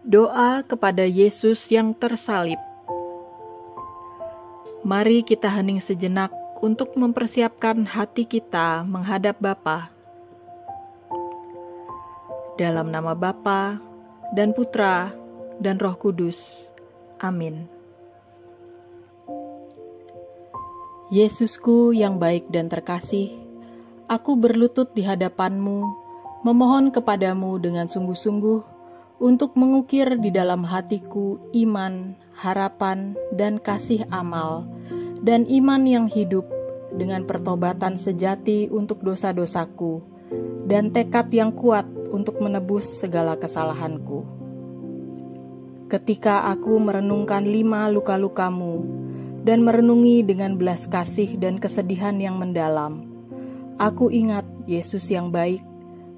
Doa kepada Yesus yang tersalib. Mari kita hening sejenak untuk mempersiapkan hati kita menghadap Bapa. Dalam nama Bapa dan Putra dan Roh Kudus. Amin. Yesusku yang baik dan terkasih, aku berlutut di hadapan-Mu, memohon kepadamu dengan sungguh-sungguh untuk mengukir di dalam hatiku iman, harapan, dan kasih amal, dan iman yang hidup dengan pertobatan sejati untuk dosa-dosaku, dan tekad yang kuat untuk menebus segala kesalahanku. Ketika aku merenungkan 5 luka-lukamu, dan merenungi dengan belas kasih dan kesedihan yang mendalam, aku ingat Yesus yang baik,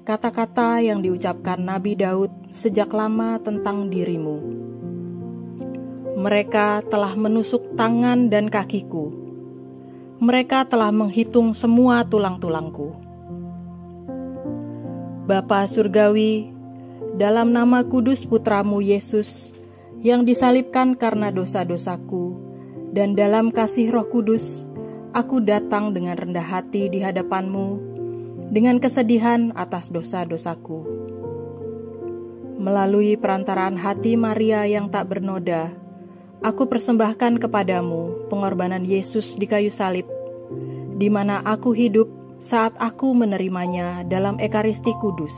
kata-kata yang diucapkan Nabi Daud sejak lama tentang dirimu. Mereka telah menusuk tangan dan kakiku. Mereka telah menghitung semua tulang-tulangku. Bapa Surgawi, dalam nama kudus Putramu Yesus, yang disalibkan karena dosa-dosaku, dan dalam kasih Roh Kudus, aku datang dengan rendah hati di hadapan-Mu, dengan kesedihan atas dosa-dosaku. Melalui perantaraan hati Maria yang tak bernoda, aku persembahkan kepadamu pengorbanan Yesus di kayu salib, di mana aku hidup saat aku menerimanya dalam Ekaristi Kudus.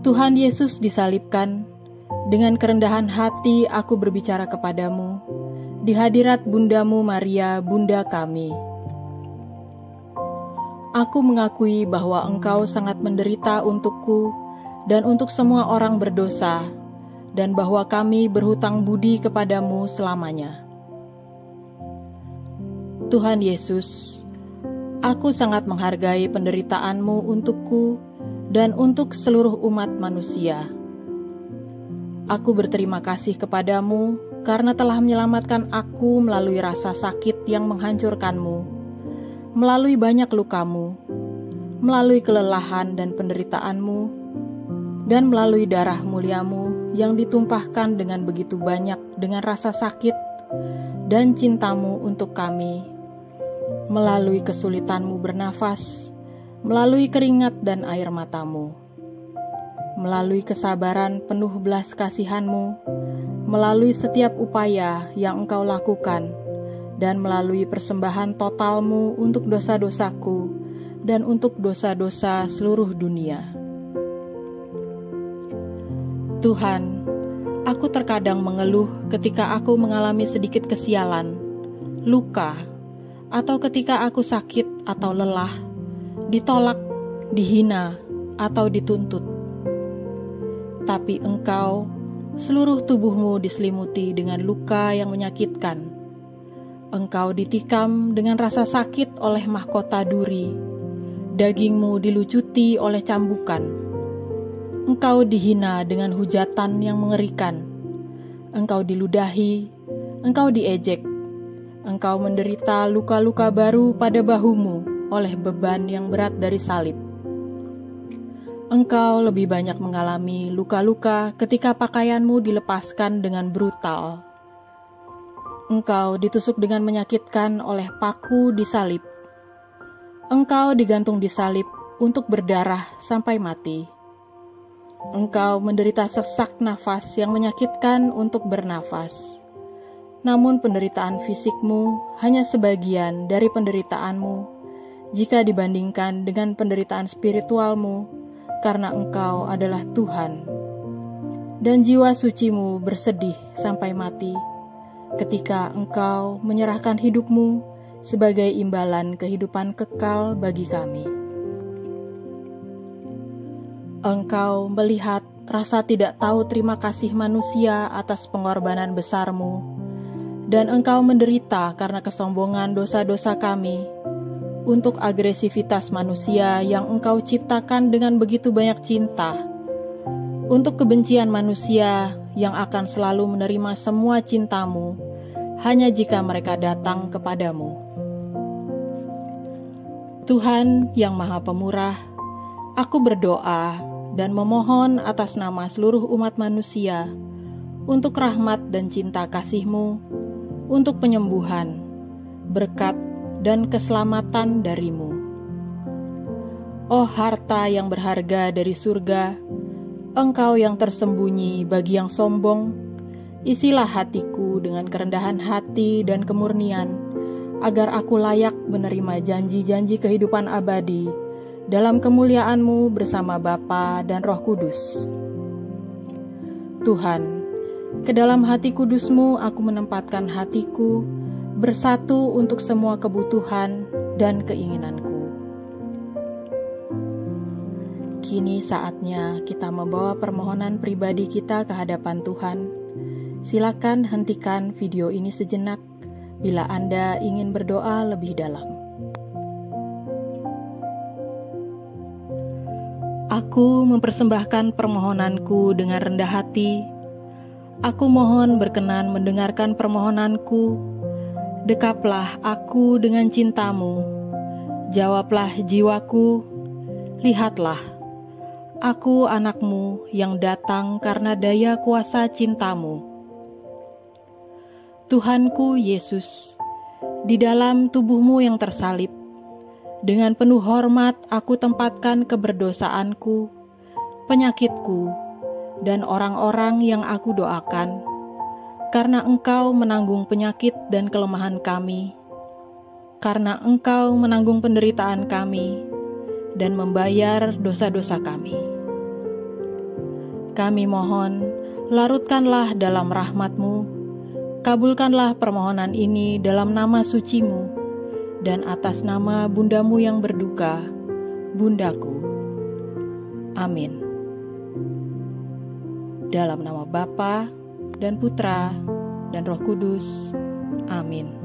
Tuhan Yesus disalibkan, dengan kerendahan hati aku berbicara kepadamu, di hadirat Bundamu Maria, Bunda kami. Aku mengakui bahwa Engkau sangat menderita untukku dan untuk semua orang berdosa, dan bahwa kami berhutang budi kepadamu selamanya. Tuhan Yesus, aku sangat menghargai penderitaanmu untukku dan untuk seluruh umat manusia. Aku berterima kasih kepadamu karena telah menyelamatkan aku melalui rasa sakit yang menghancurkanmu, melalui banyak lukamu, melalui kelelahan dan penderitaanmu, dan melalui darah muliamu yang ditumpahkan dengan begitu banyak dengan rasa sakit dan cintamu untuk kami, melalui kesulitanmu bernafas, melalui keringat dan air matamu, melalui kesabaran penuh belas kasihanmu, melalui setiap upaya yang Engkau lakukan, dan melalui persembahan totalmu untuk dosa-dosaku dan untuk dosa-dosa seluruh dunia. Tuhan, aku terkadang mengeluh ketika aku mengalami sedikit kesialan, luka, atau ketika aku sakit atau lelah, ditolak, dihina, atau dituntut. Tapi Engkau, seluruh tubuhmu diselimuti dengan luka yang menyakitkan. Engkau ditikam dengan rasa sakit oleh mahkota duri, dagingmu dilucuti oleh cambukan. Engkau dihina dengan hujatan yang mengerikan. Engkau diludahi, engkau diejek. Engkau menderita luka-luka baru pada bahumu oleh beban yang berat dari salib. Engkau lebih banyak mengalami luka-luka ketika pakaianmu dilepaskan dengan brutal. Engkau ditusuk dengan menyakitkan oleh paku di salib. Engkau digantung di salib untuk berdarah sampai mati. Engkau menderita sesak nafas yang menyakitkan untuk bernafas. Namun penderitaan fisikmu hanya sebagian dari penderitaanmu jika dibandingkan dengan penderitaan spiritualmu, karena Engkau adalah Tuhan. Dan jiwa sucimu bersedih sampai mati ketika Engkau menyerahkan hidupmu sebagai imbalan kehidupan kekal bagi kami. Engkau melihat rasa tidak tahu terima kasih manusia atas pengorbanan besarmu, dan Engkau menderita karena kesombongan dosa-dosa kami, untuk agresivitas manusia yang Engkau ciptakan dengan begitu banyak cinta, untuk kebencian manusia yang akan selalu menerima semua cintamu hanya jika mereka datang kepadamu. Tuhan yang Maha Pemurah, aku berdoa dan memohon atas nama seluruh umat manusia untuk rahmat dan cinta kasih-Mu, untuk penyembuhan, berkat, dan keselamatan dari-Mu. Oh harta yang berharga dari surga, Engkau yang tersembunyi bagi yang sombong, isilah hatiku dengan kerendahan hati dan kemurnian, agar aku layak menerima janji-janji kehidupan abadi dalam kemuliaan-Mu bersama Bapa dan Roh Kudus. Tuhan, ke dalam hati kudus-Mu aku menempatkan hatiku bersatu untuk semua kebutuhan dan keinginanku. Kini saatnya kita membawa permohonan pribadi kita ke hadapan Tuhan. Silakan hentikan video ini sejenak bila Anda ingin berdoa lebih dalam. Aku mempersembahkan permohonanku dengan rendah hati. Aku mohon berkenan mendengarkan permohonanku. Dekaplah aku dengan cinta-Mu. Jawablah jiwaku. Lihatlah, aku anak-Mu yang datang karena daya kuasa cinta-Mu. Tuhanku Yesus, di dalam tubuh-Mu yang tersalib, dengan penuh hormat aku tempatkan keberdosaanku, penyakitku, dan orang-orang yang aku doakan, karena Engkau menanggung penyakit dan kelemahan kami, karena Engkau menanggung penderitaan kami, dan membayar dosa-dosa kami. Kami mohon, larutkanlah dalam rahmat-Mu, kabulkanlah permohonan ini dalam nama suci-Mu dan atas nama Bunda-Mu yang berduka, Bundaku. Amin. Dalam nama Bapa dan Putra dan Roh Kudus. Amin.